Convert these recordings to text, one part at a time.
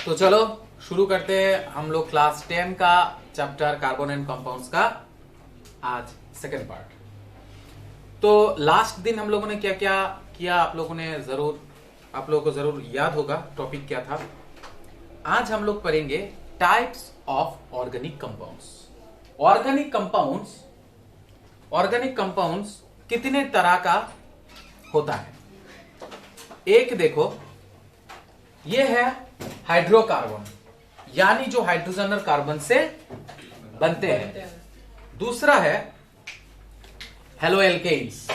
तो चलो शुरू करते हैं हम लोग क्लास 10 का चैप्टर कार्बन एंड कंपाउंड्स का आज सेकंड पार्ट। तो लास्ट दिन हम लोगों ने क्या क्या किया आप लोगों को जरूर याद होगा टॉपिक क्या था। आज हम लोग पढ़ेंगे types of organic compounds. Organic compounds कितने तरह का होता है। एक देखो, ये है हाइड्रोकार्बन, यानी जो हाइड्रोजन और कार्बन से बनते हैं। दूसरा है हेलोएल्केन्स,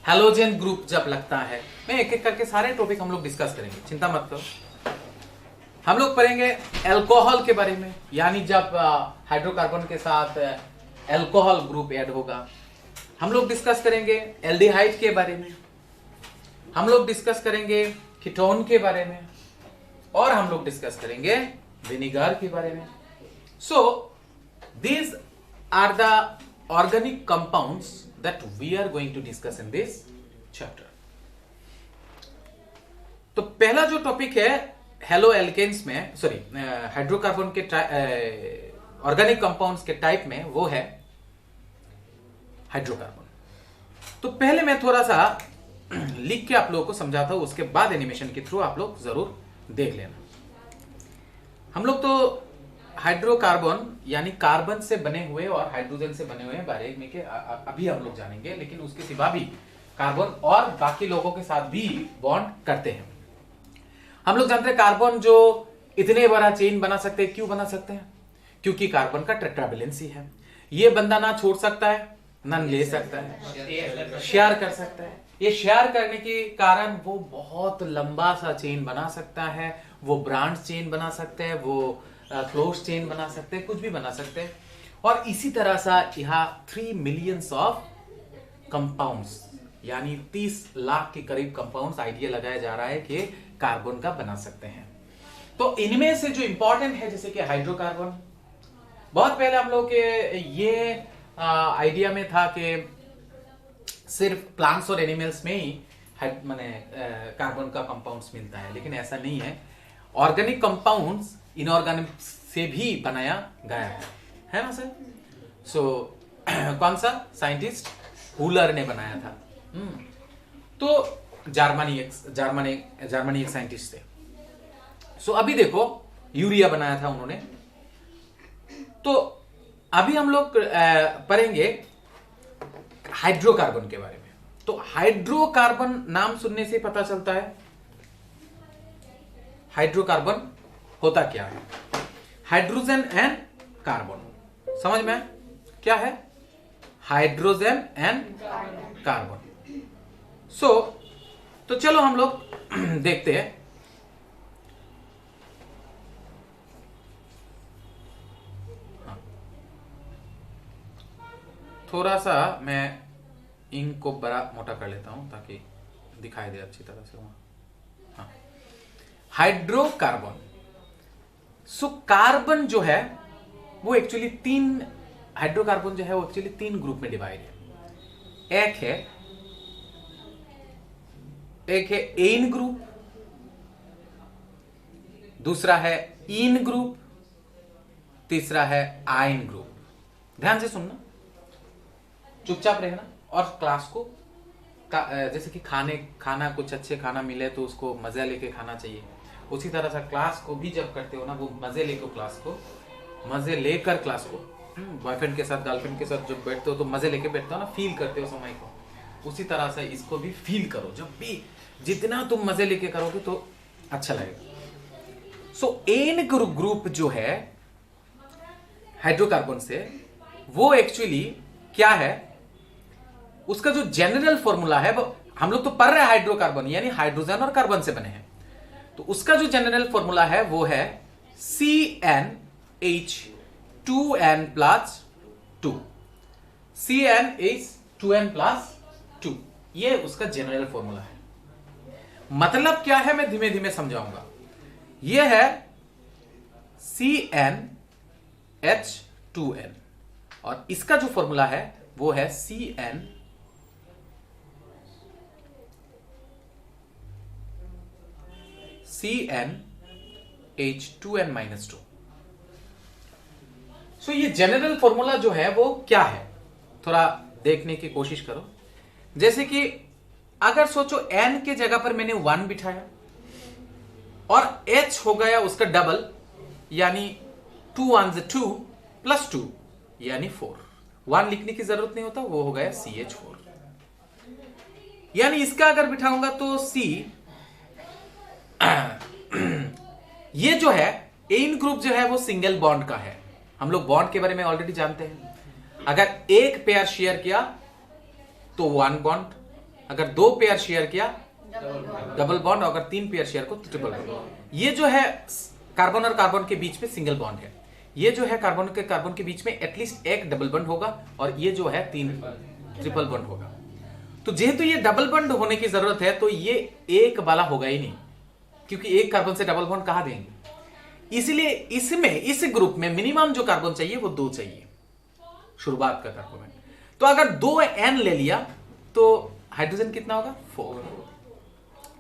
हेलोजन ग्रुप जब लगता है। मैं एक एक करके सारे टॉपिक हम लोग डिस्कस करेंगे, चिंता मत करो। हम लोग पढ़ेंगे अल्कोहल के बारे में, यानी जब हाइड्रोकार्बन के साथ अल्कोहल ग्रुप ऐड होगा। हम लोग डिस्कस करेंगे एल्डिहाइड के बारे में, हम लोग डिस्कस करेंगे कीटोन के बारे में, और हम लोग डिस्कस करेंगे विनेगर के बारे में। So these are the organic compounds that we are going to discuss in this chapter. तो पहला जो टॉपिक है हेलोएल्केन्स में, सॉरी हाइड्रोकार्बन के ऑर्गेनिक कंपाउंड्स के टाइप में, वो है हाइड्रोकार्बन। तो पहले मैं थोड़ा सा लिख के आप लोगों को समझाता हूं, उसके बाद एनिमेशन के थ्रू आप लोग जरूर देख लेना। हम लोग तो हाइड्रोकार्बन यानी कार्बन से बने हुए और हाइड्रोजन से बने हुए बारे में के अभी हम लोग जानेंगे, लेकिन उसके सिवा भी कार्बन और बाकी लोगों के साथ भी बॉन्ड करते हैं। हम लोग जानते हैं कार्बन जो इतने बड़ा चेन बना सकते हैं। क्यों बना सकते हैं? क्योंकि कार्बन का टेट्रावैलेंसी है। ये बंदा ना छोड़ सकता है ना ले सकता है, शेयर कर सकता है। ये शेयर करने के कारण वो बहुत लंबा सा चेन बना सकता है, वो ब्रांच चेन बना सकते हैं, वो क्लोज चेन बना सकते हैं, कुछ भी बना सकते हैं। और इसी तरह सा यहाँ 3 मिलियंस ऑफ कंपाउंड्स यानी 30 लाख के करीब कंपाउंड्स आइडिया लगाया जा रहा है कि कार्बन का बना सकते हैं। तो इनमें से जो इंपॉर्टेंट है, जैसे कि हाइड्रोकार्बन, बहुत पहले हम लोग के ये आइडिया में था कि सिर्फ प्लांट्स और एनिमल्स में ही माने कार्बन का कंपाउंड्स मिलता है, लेकिन ऐसा नहीं है। ऑर्गेनिक कंपाउंड्स इनऑर्गेनिक से भी बनाया गया है ना सर? सो कौन सा साइंटिस्ट? हुलर ने बनाया था। तो जर्मनी एक साइंटिस्ट थे। सो अभी देखो, यूरिया बनाया था उन्होंने। तो अभी हम लोग पढ़ेंगे हाइड्रोकार्बन के बारे में। तो हाइड्रोकार्बन नाम सुनने से पता चलता है हाइड्रोकार्बन होता क्या है। हाइड्रोजन एंड कार्बन, समझ में क्या है? Hydrogen and carbon. सो तो चलो हम लोग देखते हैं। थोड़ा सा मैं इनको बड़ा मोटा कर लेता हूं ताकि दिखाई दे अच्छी तरह से वहां। हाँ, हाइड्रोकार्बन। सो कार्बन जो है वो एक्चुअली हाइड्रोकार्बन जो है वो एक्चुअली 3 ग्रुप में डिवाइड है। एक है एन ग्रुप, दूसरा है इन ग्रुप, तीसरा है आयन ग्रुप। ध्यान से सुनना, चुपचाप रहना, और क्लास को जैसे कि खाना कुछ अच्छे खाना मिले तो उसको मजा लेके खाना चाहिए। उसी तरह से क्लास को भी जब करते हो ना, वो मजे लेकर क्लास को बॉयफ्रेंड के साथ गर्लफ्रेंड के साथ जब बैठते हो तो मजे लेके बैठते हो ना, फील करते हो समय को। उसी तरह से इसको भी फील करो। जब भी जितना तुम मजे लेके करोगे तो अच्छा लगेगा। सो एन ग्रुप जो है हाइड्रोकार्बन से, वो एक्चुअली क्या है, उसका जो जनरल फॉर्मूला है, वो हम लोग तो पढ़ रहे हैं हाइड्रोकार्बन यानी हाइड्रोजन और कार्बन से बने हैं। तो उसका जो जनरल फॉर्मूला है वो है CnH2n+2। CnH2n+2, ये उसका जनरल फॉर्मूला है। मतलब क्या है मैं धीमे धीमे समझाऊंगा। ये है CnH2n, और इसका जो फॉर्मूला है वो है CnH2n+2। H2n-2। सो ये जनरल फॉर्मूला जो है वो क्या है, थोड़ा देखने की कोशिश करो। जैसे कि अगर सोचो n के जगह पर मैंने 1 बिठाया और h हो गया उसका डबल, यानी 2 1 2 प्लस 2 यानी 4। 1 लिखने की जरूरत नहीं होता, वो हो गया CH4। यानी इसका अगर बिठाऊंगा तो C ये जो है एन ग्रुप जो है वो सिंगल बॉन्ड का है। हम लोग बॉन्ड के बारे में ऑलरेडी जानते हैं। अगर एक पेयर शेयर किया तो 1 बॉन्ड, अगर 2 पेयर शेयर किया डबल बॉन्ड, अगर 3 पेयर शेयर को ट्रिपल बॉन्ड। ये जो है कार्बन और कार्बन के बीच में सिंगल बॉन्ड है। ये जो है कार्बन के कार्बन के बीच में एटलीस्ट एक डबल बॉन्ड होगा और ये जो है 3 ट्रिपल बॉन्ड होगा। तो जेहेतु ये डबल बॉन्ड होने की जरूरत है तो ये एक वाला होगा ही नहीं, क्योंकि एक कार्बन से डबल बॉन्ड कहां देंगे। इसलिए इसमें इस ग्रुप में मिनिमम जो कार्बन चाहिए वो 2 चाहिए, शुरुआत का कार्बन। तो अगर 2n ले लिया तो हाइड्रोजन कितना होगा 4।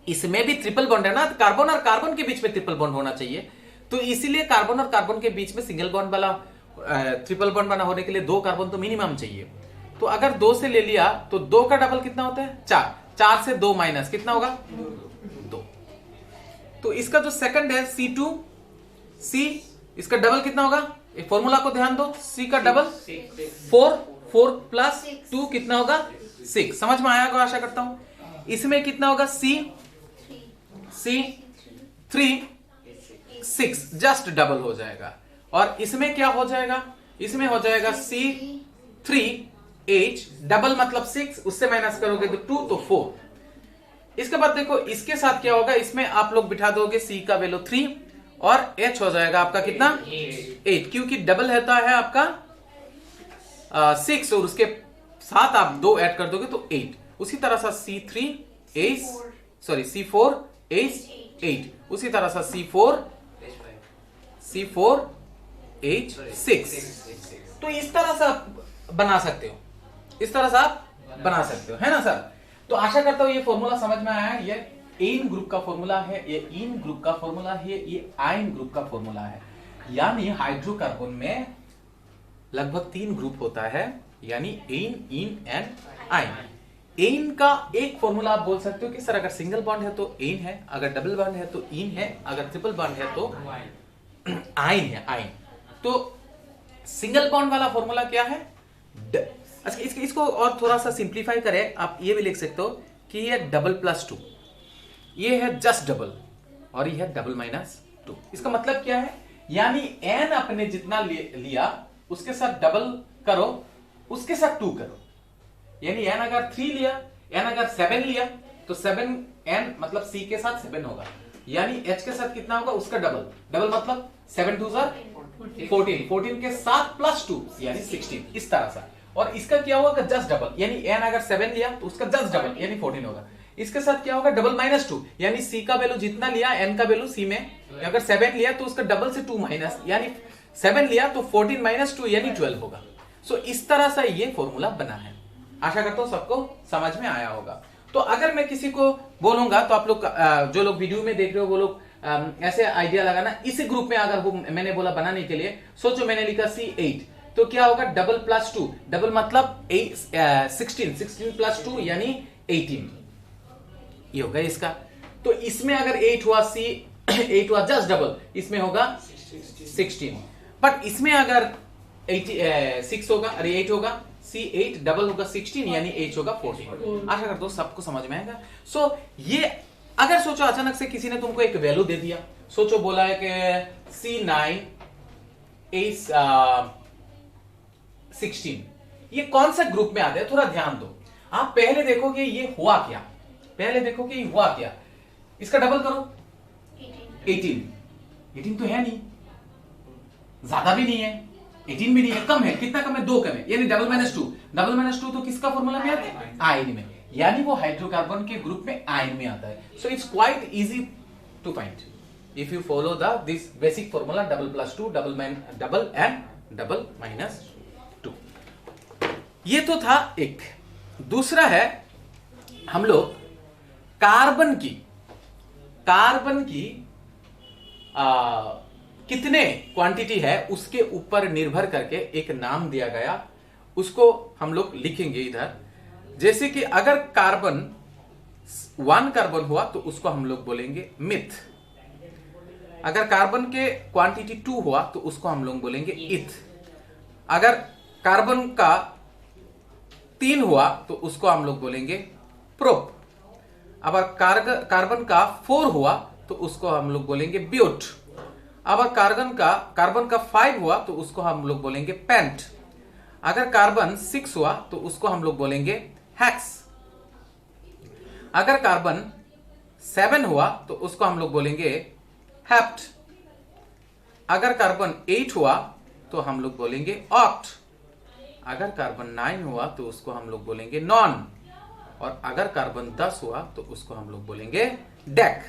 इसमें भी ट्रिपल बॉन्ड है ना, कार्बन और कार्बन के बीच में ट्रिपल बॉन्ड होना चाहिए। तो इसीलिए कार्बन और कार्बन के बीच में सिंगल बॉन्ड वाला ट्रिपल बॉन्ड बना होने के लिए 2 कार्बन तो मिनिमम चाहिए। तो अगर 2 से ले लिया तो 2 का डबल कितना होता है 4, 4 से 2 माइनस कितना होगा 2। तो इसका जो सेकंड है C2, C इसका डबल कितना होगा, एक फॉर्मूला को ध्यान दो, C का डबल 4, 4 प्लस 2 कितना होगा 6। समझ में आया होगा आशा करता हूं। इसमें कितना होगा C 3 6 जस्ट डबल हो जाएगा। और इसमें क्या हो जाएगा, इसमें हो जाएगा C3H डबल मतलब 6, उससे माइनस करोगे तो 2 तो 4। इसके बाद देखो इसके साथ क्या होगा, इसमें आप लोग बिठा दोगे C का वैल्यू 3 और H हो जाएगा आपका कितना 8, क्योंकि डबल रहता है आपका 6 और उसके साथ आप 2 ऐड कर दोगे तो 8। उसी तरह से C4H8, उसी तरह से C4H6। तो इस तरह से आप बना सकते हो, इस तरह से आप बना सकते हो, है ना सर। तो आशा करता हूं ये फॉर्मूला समझ में आया। ये एन ग्रुप का फॉर्मूला है, ये इन ग्रुप का फॉर्मूला है, ये आयन ग्रुप का फॉर्मूला है। यानी हाइड्रोकार्बन में लगभग 3 ग्रुप होता है, यानी ane, ene and yne. Ane का एक फॉर्मूला आप बोल सकते हो कि सर अगर सिंगल बॉन्ड है तो एन है, अगर डबल बॉन्ड है तो इन है, अगर ट्रिपल बॉन्ड है तो आयन है, आयन। तो सिंगल बॉन्ड वाला फॉर्मूला क्या है, अच्छा इसको और थोड़ा सा सिंप्लीफाई करें, आप ये भी लिख सकते हो कि ये डबल प्लस 2, ये है जस्ट डबल और ये है डबल माइनस 2। इसका मतलब क्या है, यानी n अपने जितना लिया उसके साथ डबल करो, उसके साथ 2 करो। यानी n अगर 3 लिया, n अगर 7 लिया तो 7n मतलब C के साथ 7 होगा, यानी H के साथ कितना होगा उसका डबल, डबल मतलब 7 2 14, 14 के साथ प्लस 2 यानी 16, इस तरह से। और इसका क्या होगा जस्ट डबल, यानी n अगर 7 लिया तो उसका जस्ट डबल यानी 14 होगा। इसके साथ क्या होगा डबल माइनस 2, यानी C का वैल्यू जितना लिया n का वैल्यू C में, अगर 7 लिया तो उसका डबल से 2 माइनस, यानी 7 लिया तो 14 माइनस 2 यानी 12 होगा। सो इस तरह से ये फॉर्मूला बना है। आशा करता हूं सबको समझ में आया होगा। तो अगर मैं किसी को बोलूंगा तो आप लोग जो लोग वीडियो में देख रहे हो वो लोग ऐसे आइडिया लगाना। इस ग्रुप में अगर वो मैंने बोला बनाने के लिए, सोचो मैंने लिखा C8 तो क्या होगा डबल प्लस 2, डबल मतलब 16 प्लस 2 यानी 18, ये होगा इसका। तो इसमें अगर 8 हुआ C8 हुआ जस्ट डबल, इसमें होगा 16। बट इसमें अगर 6 होगा, अरे 8 होगा, C8 डबल होगा 16 यानी H होगा 14। आशा करता हूं सबको समझ में आएगा। सो ये अगर सोचो अचानक से किसी ने तुमको एक वैल्यू दे दिया, सोचो बोला है कि C9 is 16, ये कौन सा ग्रुप में आता है थोड़ा ध्यान दो। आप पहले देखोगे ये हुआ क्या, पहले देखो कि हुआ क्या। इसका डबल करो 18 तो है नहीं, ज्यादा भी नहीं है, 18 भी नहीं है, कम है, कितना कम है 2 कम है, यानी डबल माइनस 2, डबल माइनस 2 तो किसका फॉर्मूला में आता है आयन में, यानी वो हाइड्रोकार्बन के ग्रुप में आयन में आता है। So it's quite easy to find if you follow this basic formula double plus 2 double and double minus 2। ये तो था एक। दूसरा है हम लोग कार्बन की कितने क्वांटिटी है उसके ऊपर निर्भर करके एक नाम दिया गया, उसको हम लोग लिखेंगे इधर। जैसे कि अगर कार्बन 1 कार्बन हुआ तो उसको हम लोग बोलेंगे मिथ। अगर कार्बन के क्वांटिटी 2 हुआ तो उसको हम लोग बोलेंगे इथ। अगर कार्बन का 3 हुआ तो उसको हम लोग बोलेंगे प्रोप। अगर कार्बन का 4 हुआ तो उसको हम लोग बोलेंगे ब्यूट। अगर कार्बन का 5 हुआ तो उसको हम लोग बोलेंगे पेंट। अगर कार्बन 6 हुआ तो उसको हम लोग बोलेंगे हेक्स। अगर कार्बन 7 हुआ तो उसको हम लोग बोलेंगे हेप्ट। अगर कार्बन 8 हुआ तो हम लोग बोलेंगे ऑक्ट। अगर कार्बन 9 हुआ तो उसको हम लोग बोलेंगे नॉन। और अगर कार्बन 10 हुआ तो उसको हम लोग बोलेंगे डेक।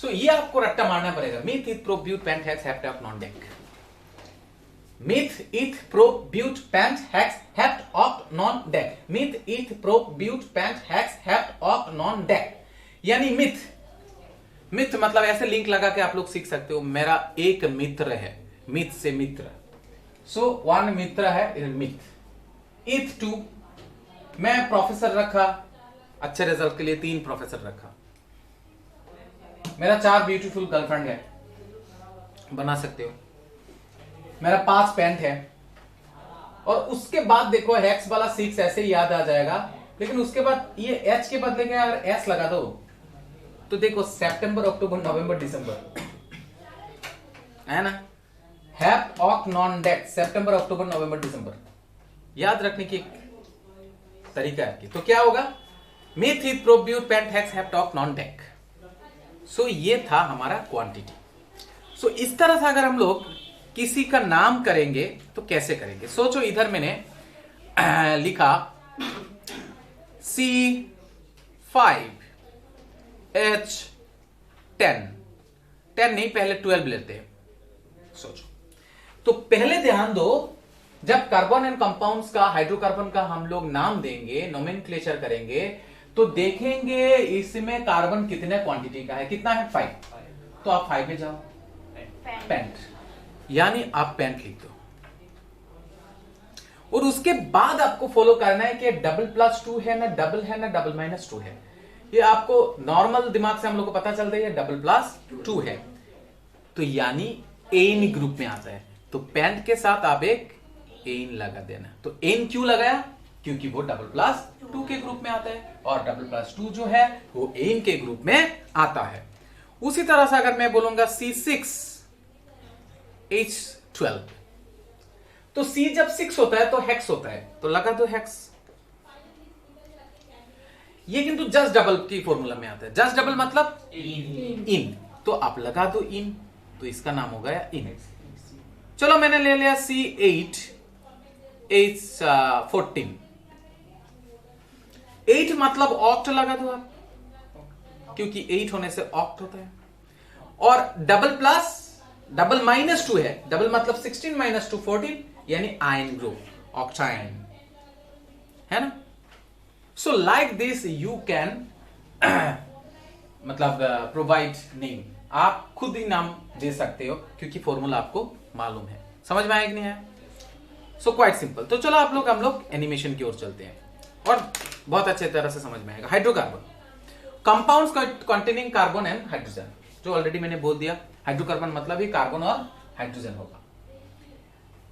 ये आपको रट्टा मारना पड़ेगा। Meth, eth, prop, but, pent, hex, hept, oct, non, dec. Meth, eth, prop, but, pent, hex, hept, oct, non, dec. Meth, eth, prop, but, pent, hex, hept, oct, non, dec. यानी meth मतलब ऐसे link लगा के आप लोग सीख सकते हो। मेरा एक मित्र है, मिथ से मित्र। सो 1 मित्र है, मिथ। इथ 2, मैं प्रोफेसर रखा, अच्छे रिजल्ट के लिए 3 प्रोफेसर रखा। मेरा 4 ब्यूटीफुल गर्लफ्रेंड है, बना सकते हो। मेरा 5 पेंट है। और उसके बाद देखो हेक्स वाला 6 ऐसे ही याद आ जाएगा, लेकिन उसके बाद ये एच के बदले में अगर एस लगा दो तो देखो सितंबर, अक्टूबर, नवंबर, दिसंबर, है ना। हेप्ट, ऑक्ट, नॉन, डेक, सितंबर, अक्टूबर, नवंबर, दिसंबर। याद रखने की एक तरीका है। तो क्या होगा? Meth, eth, prop, but, pent, hex, hept, oct, non, dec. सो ये था हमारा क्वांटिटी। सो इस तरह से अगर हम लोग किसी का नाम करेंगे तो कैसे करेंगे? सोचो, इधर मैंने लिखा C5H10। 10 नहीं, पहले 12 लेते हैं। सोचो, तो पहले ध्यान दो, जब कार्बन एंड कंपाउंड्स का, हाइड्रोकार्बन का हम लोग नाम देंगे, नोमेनक्लेचर करेंगे, तो देखेंगे इसमें कार्बन कितने क्वांटिटी का है। कितना है? 5। तो आप 5 पे जाओ, पेंट, यानी आप पेंट लिख दो। और उसके बाद आपको फॉलो करना है कि डबल+2 है ना, डबल है ना, डबल -2 है। ये आपको नॉर्मल दिमाग से हम लोग को पता चलता है डबल+2 है, तो यानी एन ग्रुप में आता है। तो पेंट के साथ आप एक एन लगा देना। तो एन क्यों लगाया? क्योंकि वो डबल+2 के ग्रुप में आता है, और डबल+2 जो है वो एन के ग्रुप में आता है। उसी तरह से अगर मैं बोलूंगा C6H12, तो C जब 6 होता है तो हेक्स होता है, तो लगा दो हेक्स। ये किंतु जस्ट डबल की फॉर्मूला में आता है। जस्ट डबल मतलब इन, तो आप लगा दो इन, तो इसका नाम हो गया इन। चलो, मैंने ले लिया C8H14। 8 मतलब ऑक्ट लगा दो आप, क्योंकि 8 होने से ऑक्ट होता है। और डबल -2 है, डबल मतलब 16 - 2 14, यानी आयन ग्रुप, ऑक्टाइन, है ना। So like this you can मतलब प्रोवाइड नेम। आप खुद ही नाम दे सकते हो, क्योंकि फॉर्मूला आपको मालूम है। समझ में आया कि नहीं है? So quite simple. तो चलो हम लोग एनिमेशन की ओर चलते हैं, और बहुत अच्छे तरह से समझ में आएगा। Hydrocarbon, compounds containing carbon and hydrogen, जो ऑलरेडी मैंने बोल दिया। हाइड्रोकार्बन मतलब ही कार्बन और हाइड्रोजन होगा।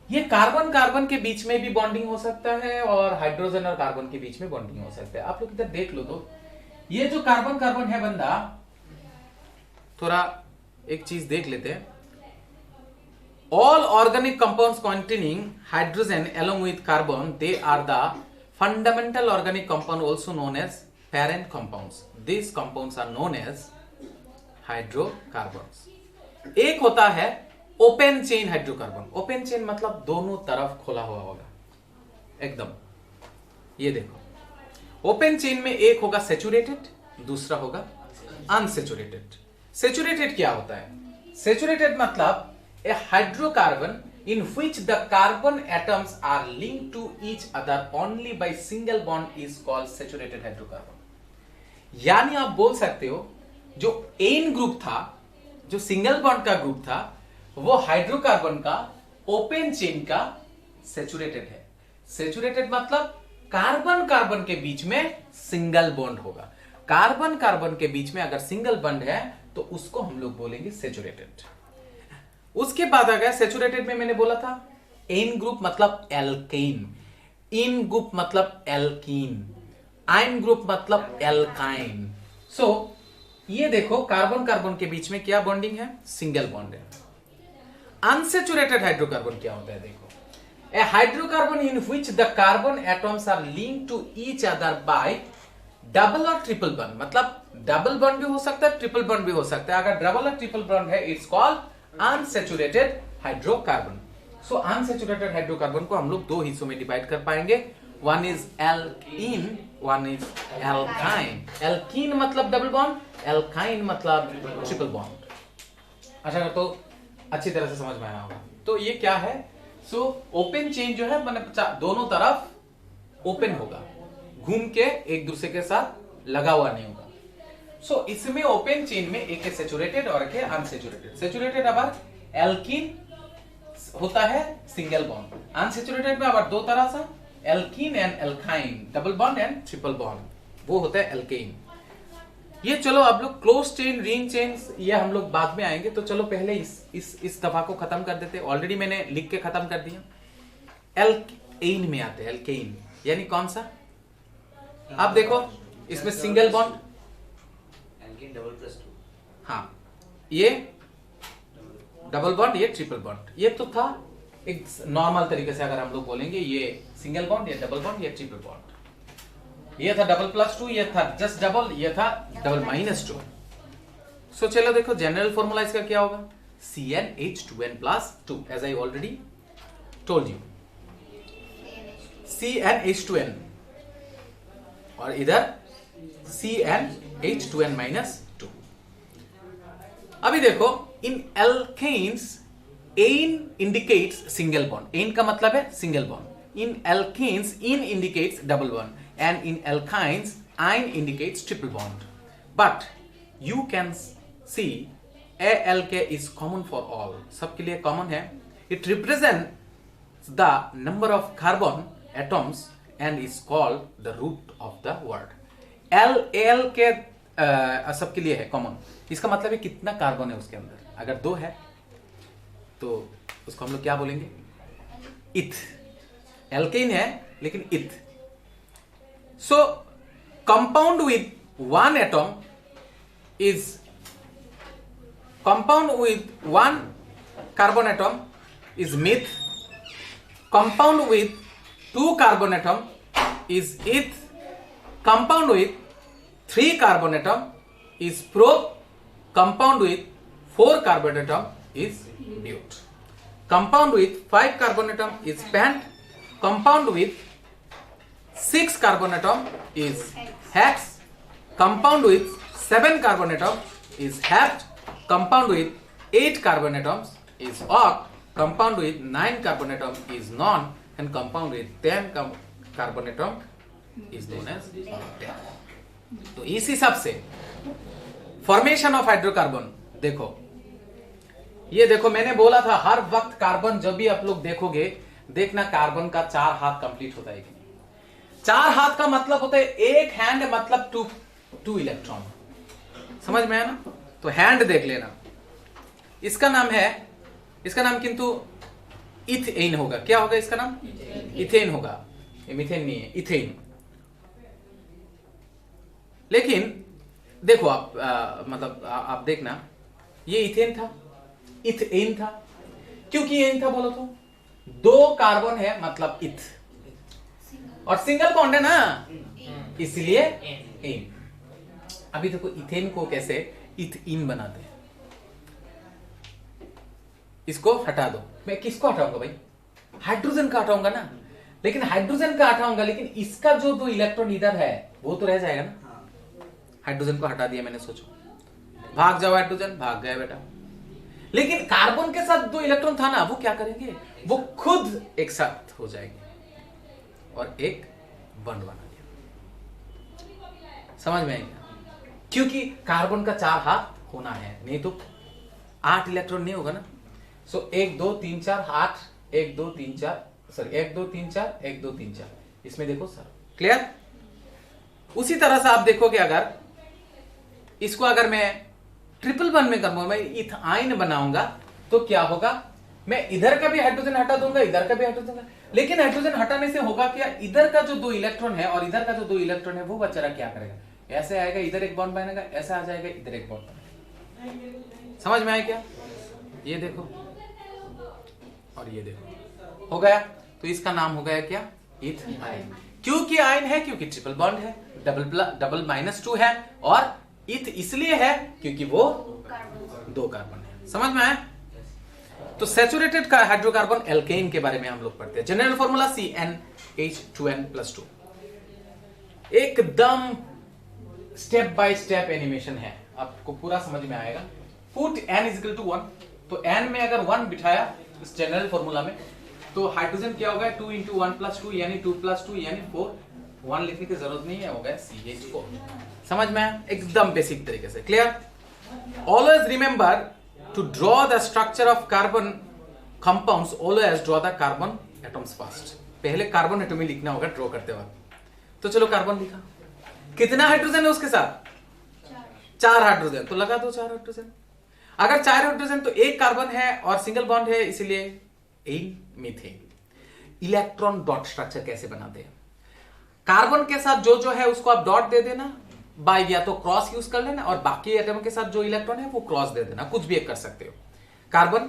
ये कार्बन के बीच में भी बॉन्डिंग हो सकता है, और हाइड्रोजन और कार्बन के बीच में बॉन्डिंग हो सकता है। आप लोग इधर देख लो, तो ये जो कार्बन है बंदा, थोड़ा एक चीज देख लेते हैं। All organic compounds containing hydrogen along with carbon, they are the fundamental organic compound also known as parent compounds. These compounds are known as hydrocarbons. एक होता है open chain hydrocarbon. Open chain मतलब दोनों तरफ खुला हुआ होगा एकदम। ये देखो, ओपन चेन में एक होगा सेचुरेटेड, दूसरा होगा अनसेचुरेटेड। सेचुरेटेड क्या होता है? सेचुरेटेड मतलब a hydrocarbon in which the carbon atoms are linked to each other only by single bond is called saturated hydrocarbon. यानी आप बोल सकते हो जो एन ग्रुप था, जो सिंगल बॉन्ड का ग्रुप था, वो हाइड्रोकार्बन का ओपन चेन का सैचुरेटेड है। सैचुरेटेड मतलब कार्बन कार्बन के बीच में सिंगल बॉन्ड होगा। कार्बन कार्बन के बीच में अगर सिंगल बॉन्ड है तो उसको हम लोग बोलेंगे सैचुरेटेड। उसके बाद आ गया सैचुरेटेड में, मैंने बोला था एन ग्रुप मतलब एल्केन, इन ग्रुप मतलब एल्कीन, आइन ग्रुप मतलब एल्काइन। सो ये देखो कार्बन कार्बन के बीच में क्या बॉन्डिंग है, सिंगल बॉन्ड है। अनसैचुरेटेड हाइड्रोकार्बन क्या होता है, देखो a hydrocarbon in which the carbon atoms are linked to each other by double और ट्रिपल बॉन्ड। मतलब डबल बॉन्ड भी हो सकता है, ट्रिपल बॉन्ड भी हो सकता है। अगर डबल और ट्रिपल बॉन्ड है it's called unsaturated hydrocarbon. So unsaturated hydrocarbon को हम लोग दो हिस्सों में डिवाइड कर पाएंगे, one is alkene, one is alkyne. Alkene मतलब डबल बॉन्ड, एल्काइन मतलब ट्रिपल बॉन्ड। अच्छा, तो अच्छी तरह से समझ में आया होगा। तो ये क्या है, सो ओपन चेन जो है मैंने दोनों तरफ ओपन होगा, घूम के एक दूसरे के साथ लगा हुआ नहीं होगा। सो इसमें ओपन चेन में एक है सैचुरेटेड और एक है अनसैचुरेटेड। सैचुरेटेड अबर एल्कीन होता है सिंगल बॉन्ड, अनसैचुरेटेड में अबर दो तरह से alkene and alkyne, double bond and triple bond, वो होता है एल्केन। ये चलो आप लोग क्लोज चेन, रिंग चेन, ये हम लोग बाद में आएंगे। तो चलो पहले इस दफा को खत्म कर देते। ऑलरेडी मैंने लिख के खत्म कर दिया। एल्केन में आते हैं, एल्केन यानी कौन सा, आप देखो इसमें single bond, alkane double plus 2, हाँ ये डबल बॉन्ड, ये ट्रिपल बॉन्ड। ये तो था एक नॉर्मल तरीके से अगर हम लोग बोलेंगे, ये सिंगल बॉन्ड, ये डबल बॉन्ड, ये ट्रिपल बॉन्ड। ये था डबल प्लस 2, ये था जस्ट डबल, ये था डबल माइनस 2। सो चलो देखो जनरल फॉर्मूला इसका क्या होगा, CnH2n plus 2, as I already told you, CnH2n और इधर CnH2n माइनस 2। अभी देखो in alkanes n indicates single bond, n का मतलब है single bond. In alkenes n indicates double bond and in alkynes ine indicates triple bond, but you can see ALK is common for all, सबके लिए common है। it represents the number of carbon atoms and is called the root of the word। ALK सबके लिए है common, इसका मतलब है कितना कार्बन है उसके अंदर। अगर दो है तो उसको हम लोग क्या बोलेंगे, इथ। एल्केन है लेकिन इथ। So compound with one atom is compound with one carbon atom is meth. Compound with two carbon atom is eth. Compound with three carbon atom is prop. Compound with four carbon atom is but. Compound with five carbon atom is pant. Compound with 6 carbon atom is hex. Compound with 7 carbon atom is hapt. Compound with 8 carbon atoms is oct. Compound with 9 carbon atom is non. And compound with 10 carbon atom is known as octet. तो इस हिसाब से formation of hydrocarbon देखो, ये देखो मैंने बोला था हर वक्त कार्बन जब भी आप लोग देखोगे, देखना कार्बन का 4 हाथ कंप्लीट होता है। 4 हाथ का मतलब होता है एक हैंड मतलब टू इलेक्ट्रॉन, समझ में आया ना। तो हैंड देख लेना, इसका नाम है, इसका नाम किंतु इथेन होगा। क्या होगा इसका नाम, इथेन होगा, ये मीथेन नहीं है, इथेन। लेकिन देखो आप मतलब आप देखना, ये इथेन था, इथेन था। क्योंकि एन था बोलो तो, 2 कार्बन है मतलब इथ, और सिंगल बॉन्ड है ना इसलिए एन। अभी देखो इथेन को कैसे इथीन बनाते हैं, इसको हटा दो। मैं किसको हटाऊंगा भाई, हाइड्रोजन का हटाऊंगा ना, लेकिन हाइड्रोजन का हटाऊंगा लेकिन इसका जो 2 इलेक्ट्रॉन इधर है वो तो रह जाएगा ना। हाइड्रोजन को हटा दिया मैंने, सोचो भाग जाओ हाइड्रोजन, भाग गया बेटा। लेकिन कार्बन के साथ 2 इलेक्ट्रॉन था ना, वो क्या करेंगे, वो खुद एक साथ हो जाएंगे और एक बॉन्ड बना दिया। समझ में आएगा। क्योंकि कार्बन का 4 हाथ होना है, नहीं तो 8 इलेक्ट्रॉन नहीं होगा ना। सो 1 2 3 4 8, 1 2 3 4, सॉरी 1 2 3 4, 1 2 3 4, इसमें देखो सर, क्लियर। उसी तरह से आप देखोगे अगर इसको अगर मैं ट्रिपल बॉन्ड में करूंगा, मैं इथाइन बनाऊंगा, तो क्या होगा, मैं इधर का भी हाइड्रोजन हटा दूंगा, इधर का भी हाइड्रोजन, लेकिन हाइड्रोजन हटाने से होगा क्या, इधर का जो 2 इलेक्ट्रॉन है और इधर का जो 2 इलेक्ट्रॉन है वो बेचारा क्या करेगा, ऐसे आएगा, इधर एक बॉन्ड बनेगा, ऐसा आ जाएगा, इधर एक बॉन्ड बनेगा। समझ में आया क्या, ये देखो और ये देखो, हो गया। तो इसका नाम हो गया क्या, इथाइन। क्योंकि आयन है, क्योंकि ट्रिपल बॉन्ड है, डबल -2 है, और इथ इसलिए है क्योंकि वो 2 कार्बन है। समझ में आया। तो सैचुरेटेड का हाइड्रोकार्बन एल्केन के बारे में हम लोग पढ़ते हैं। General formula CnH2n+2। एकदम स्टेप बाय स्टेप एनिमेशन है, आपको पूरा समझ में आएगा। पुट n = 1, तो n में अगर 1 बिठाया इस जनरल फॉर्मूला में, तो हाइड्रोजन क्या होगा, 2 × 1+2 यानी 2+2 यानी 4, 1 लिखने की जरूरत नहीं है, हो गया CH4। समझ में आया, एकदम बेसिक तरीके से, clear. Always remember to draw the structure of carbon compounds, always draw the carbon atoms first। पहले कार्बन एटम ही लिखना होगा ड्रॉ करते वक्त। तो चलो कार्बन लिखा, कितना हाइड्रोजन है उसके साथ, 4 हाइड्रोजन, तो लगा दो 4 हाइड्रोजन। अगर 4 हाइड्रोजन तो 1 कार्बन है और सिंगल बॉन्ड है, इसलिए ane methane. Electron dot structure कैसे बनाते हैं, कार्बन के साथ जो जो है उसको आप डॉट दे देना, बाय या तो क्रॉस यूज कर लेना, और बाकी एटम के साथ जो इलेक्ट्रॉन है वो क्रॉस दे देना, कुछ भी एक कर सकते हो। कार्बन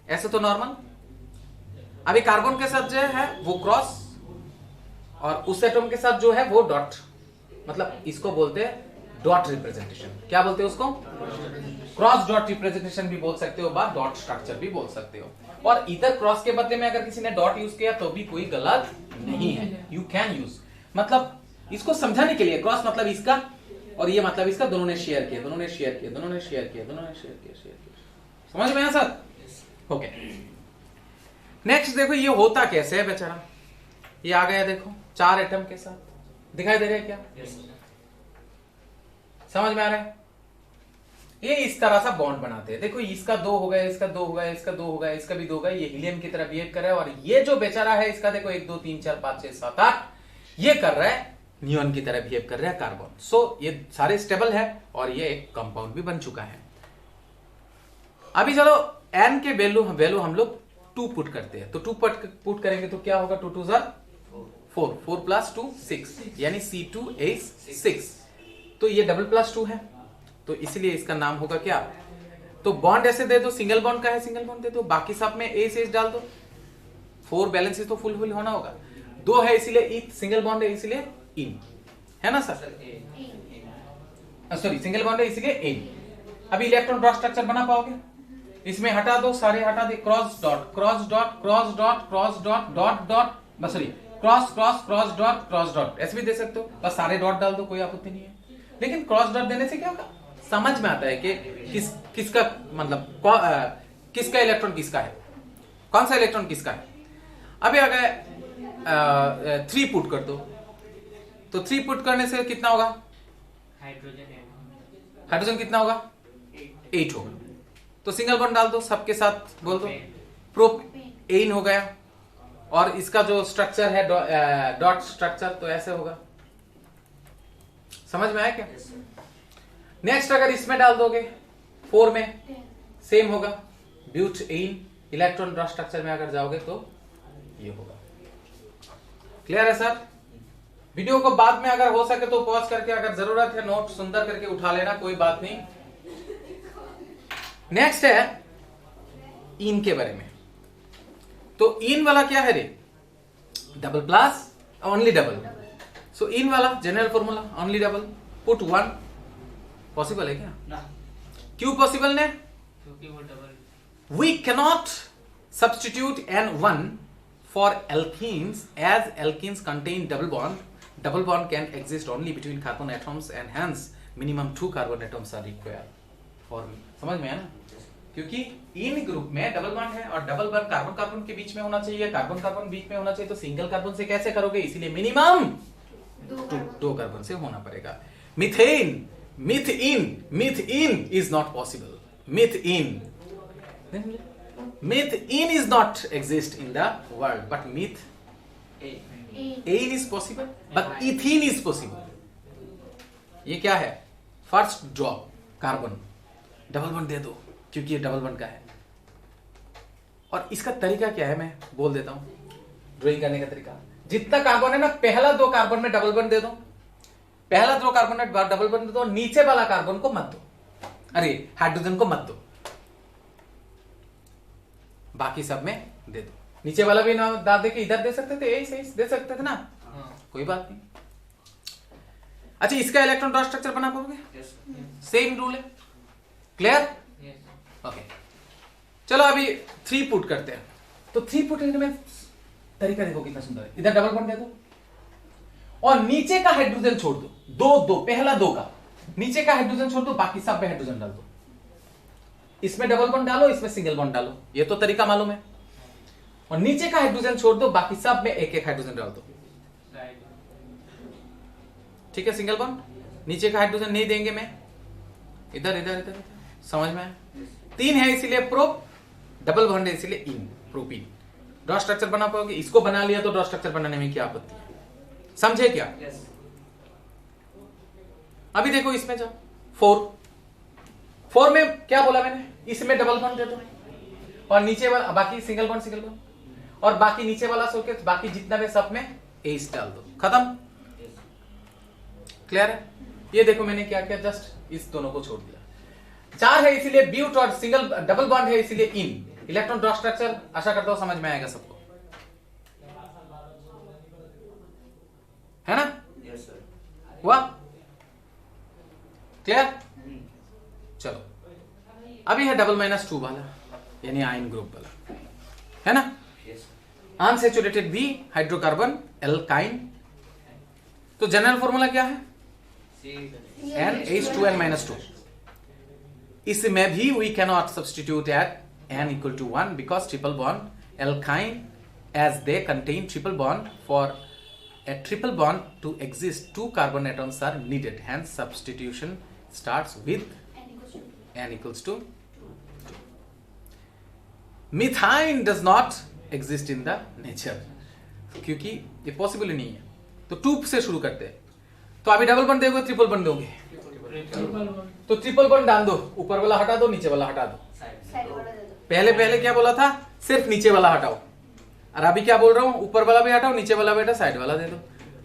ऐसे तो नॉर्मल, अभी कार्बन के साथ जो है वो क्रॉस, और उस एटम के साथ जो है वो डॉट, मतलब इसको बोलते हैं डॉट रिप्रेजेंटेशन। क्या बोलते हैं उसको, क्रॉस डॉट रिप्रेजेंटेशन भी बोल सकते हो, डॉट स्ट्रक्चर भी बोल सकते हो। और इधर क्रॉस के बदले में अगर किसी ने डॉट यूज किया तो भी कोई गलत नहीं है, यू कैन यूज। मतलब इसको समझाने के लिए क्रॉस मतलब इसका और ये मतलब इसका, दोनों ने शेयर किया, दोनों ने शेयर किया, दोनों ने शेयर किया, दोनों ने शेयर किया, शेयर किया। समझ में आया सर। ओके, नेक्स्ट देखो ये होता कैसे है बेचारा, ये आ गया देखो 4 एटम के साथ, दिखाई दे रहा है क्या, समझ में आ रहा है। ये इस तरह सा बॉन्ड बनाते हैं, देखो इसका 2 हो गया, इसका 2 हो गया, इसका 2 हो गया, इसका भी 2 हो गया, ये हीलियम की तरह बिहेव कर रहा है। और ये जो बेचारा है इसका देखो 1 2 3 4 5 6 7 8, ये कर रहा है नियॉन की तरह बिहेव कर रहा है कार्बन। सो ये सारे स्टेबल है और ये एक कंपाउंड भी बन चुका है। अभी चलो n के वैल्यू हम लोग 2 पुट करते हैं, तो 2 पुट करेंगे तो क्या होगा, 2 2 4, 4 + 2 6 यानी C2H6। तो ये डबल+2 है, तो इसलिए इसका नाम होगा क्या, तो बॉन्ड ऐसे दे दो, सिंगल बॉन्ड का है सिंगल बॉन्ड दे दो, बाकी सब में H डाल दो, 4 बैलेंस तो फुल होना होगा, 2 है इसीलिए सिंगल बॉन्ड है इसलिए इन, है ना सर, सॉरी सिंगल बॉन्ड है इसलिए इन। अभी इलेक्ट्रॉन डॉट स्ट्रक्चर बना पाओगे, इसमें हटा दो, सारे हटा दे, cross dot cross dot cross dot cross dot dot dot, बस sorry cross cross cross dot cross dot, ऐसे भी दे सकते हो, बस सारे डॉट डाल दो, कोई आपत्ति नहीं है। लेकिन क्रॉस डॉट देने से क्या होगा, समझ में आता है कि किसका मतलब किसका इलेक्ट्रॉन किसका है, कौन सा इलेक्ट्रॉन किसका है। अभी अगर 3 पुट कर दो, तो 3 पुट करने से कितना होगा, हाइड्रोजन कितना होगा, 8 होगा। तो सिंगल बॉन्ड डाल दो, सबके साथ बोल दो, प्रोपेन हो गया, और इसका जो स्ट्रक्चर है डॉट स्ट्रक्चर, तो ऐसे होगा। समझ में आया क्या। नेक्स्ट अगर इसमें डाल दोगे 4 में, सेम होगा, ब्यूटेन, इलेक्ट्रॉन डॉट स्ट्रक्चर में अगर जाओगे तो ये होगा। क्लियर है सर। वीडियो को बाद में अगर हो सके तो पॉज करके, अगर जरूरत है नोट सुंदर करके उठा लेना, कोई बात नहीं। नेक्स्ट है इन के बारे में। तो इन वाला क्या है रे, double plus only double. So ene वाला general formula only double, put 1। Possible है क्या ना, क्यों पॉसिबल ने, क्योंकि वो double, we cannot substitute N1 for alkenes as alkenes contain double bond. Double bond can exist only between carbon atoms and hence minimum 2 carbon atoms are required for। समझ में है ना, क्योंकि इन ग्रुप में डबल बॉन्ड है और double bond carbon carbon के बीच में होना चाहिए, कार्बन कार्बन बीच में होना चाहिए, तो सिंगल कार्बन से कैसे करोगे, इसीलिए मिनिमम 2 कार्बन से होना पड़ेगा। Methane, methane is not possible. Methane is not exist in the world, but methane is possible, but ethene is possible. ये क्या है? First drop carbon, double bond दे दो क्योंकि ये डबल बॉन्ड का है। और इसका तरीका क्या है मैं बोल देता हूं, ड्राइंग करने का तरीका। जितना कार्बन है ना, पहला 2 कार्बन में डबल बॉन्ड दे दो, पहला 2 कार्बन में डबल बॉन्ड दे दो, नीचे वाला कार्बन को मत दो, अरे हाइड्रोजन को मत दो, बाकी सब में दे दो। नीचे वाला भी ना डाल दे के इधर दे सकते थे, यही सही दे सकते थे ना, कोई बात नहीं। अच्छा, इसका इलेक्ट्रॉन ड्रॉ स्ट्रक्चर बना पाओगे? सेम रूल है, क्लियर? ओके, चलो अभी 3 पुट करते हैं। तो 3 पुट करने में तरीका देखो कितना सुंदर है। इधर डबल बॉन्ड दे दो और नीचे का हाइड्रोजन छोड़ दो, दो पहला 2 का नीचे का हाइड्रोजन छोड़ दो, बाकी सब में हाइड्रोजन डाल दो। इसमें डबल बॉन्ड डालो, इसमें सिंगल बॉन्ड डालो, ये तो तरीका मालूम है। और नीचे का हाइड्रोजन छोड़ दो, बाकी सब में एक एक हाइड्रोजन डाल दो। ठीक है, सिंगल बॉन्ड, नीचे का हाइड्रोजन नहीं देंगे मैं, इधर इधर इधर, समझ में आया? 3 है इसीलिए प्रो, डबल बॉन्ड है इसीलिए इन, प्रोपीन। ड्रॉ स्ट्रक्चर बना पाओगे? इसको बना लिया तो ड्रॉ स्ट्रक्चर बनाने में क्या आपत्ति है? समझे क्या? अभी देखो इसमें जाओ, 4 में क्या बोला मैंने? इसमें डबल बॉन्ड दे दो और नीचे वाला बाकी सिंगल बॉन्ड, और बाकी नीचे वाला छोड़ के बाकी जितना भी सब में एस डाल दो, खत्म। क्लियर है? ये देखो मैंने क्या किया, जस्ट इस दोनों को छोड़ दिया। 4 है इसीलिए ब्यूट, और सिंगल डबल बॉन्ड है इसीलिए इन। इलेक्ट्रॉन ड्रॉ स्ट्रक्चर आशा करता हूं समझ में आएगा सबको, है ना? Yes sir. हुआ क्लियर? चलो, अभी है डबल -2 वाला, यानी आयन ग्रुप वाला, है ना? Unsaturated be hydrocarbon alkyne. तो जनरल फॉर्मूला क्या है? NH2n-2। इसमें भी we cannot substitute at n equal to 1 because triple bond alkyne, as they contain triple bond, for a triple bond to exist 2 carbon atoms are needed, hence substitution starts with n equals to 2. Methane does not exist in the nature, क्योंकि ये possible ही नहीं है। तो 2 से शुरू करते हैं। तो अभी डबल बॉन्ड दोगे, ट्रिपल बॉन्ड दोगे? तो ट्रिपल बॉन्ड डाल दो, ऊपर वाला हटा दो, नीचे वाला हटा दो। पहले क्या बोला था? सिर्फ नीचे वाला हटाओ, और अभी क्या बोल रहा हूं? ऊपर वाला भी हटाओ, नीचे वाला भी हटाओ, साइड वाला दे दो।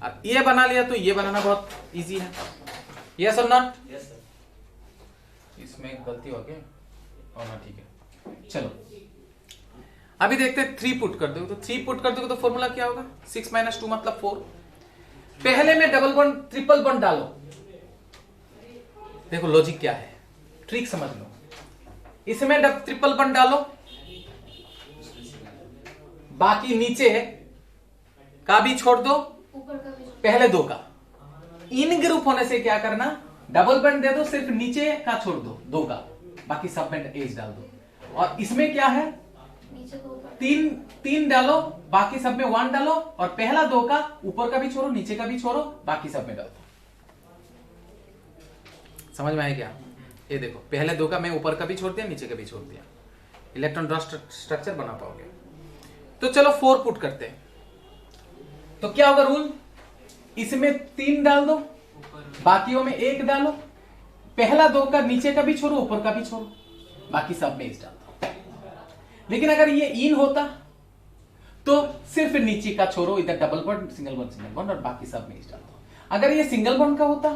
और ये बना लिया तो ये बनाना बहुत इजी है। यस और नॉट? Yes sir. इसमें गलती हो गई, हाँ ठीक है। चलो अभी देखते हैं 3 पुट कर दोगे। तो 3 पुट कर दोगे तो फॉर्मूला क्या होगा? 6 - 2 मतलब 4। पहले में डबल बॉन्ड ट्रिपल बॉन्ड डालो। देखो लॉजिक क्या है, ट्रिक समझ लो। इसमें ट्रिपल बॉन्ड डालो, बाकी नीचे का भी छोड़ दो, पहले 2 का। इन ग्रुप होने से क्या करना? डबल बॉन्ड दे दो, सिर्फ नीचे का छोड़ दो 2 का, बाकी सब में एज डाल दो। और इसमें क्या है? 3 डालो, बाकी सब में 1 डालो, और पहला 2 का ऊपर का भी छोड़ो, नीचे का भी छोड़ो, बाकी सब में डाल दो। समझ में आया क्या? ये देखो, पहले 2 का मैं ऊपर का भी छोड़ दिया, नीचे का भी छोड़ दिया। इलेक्ट्रॉन ड्रॉ स्ट्रक्चर बना पाओगे। तो चलो 4 पुट करते हैं। तो क्या होगा रूल? इसमें 3 डाल दो, बाकियों में 1 डालो, पहला 2 का नीचे का भी छोड़ो, ऊपर का भी छोड़ो, बाकी सब में इस डाल दो। लेकिन अगर ये इन होता तो सिर्फ नीचे का छोड़ो, इधर डबल बॉन्ड, सिंगल बॉन्ड, और बाकी सब में इस डाल दो। अगर ये सिंगल बॉन्ड का होता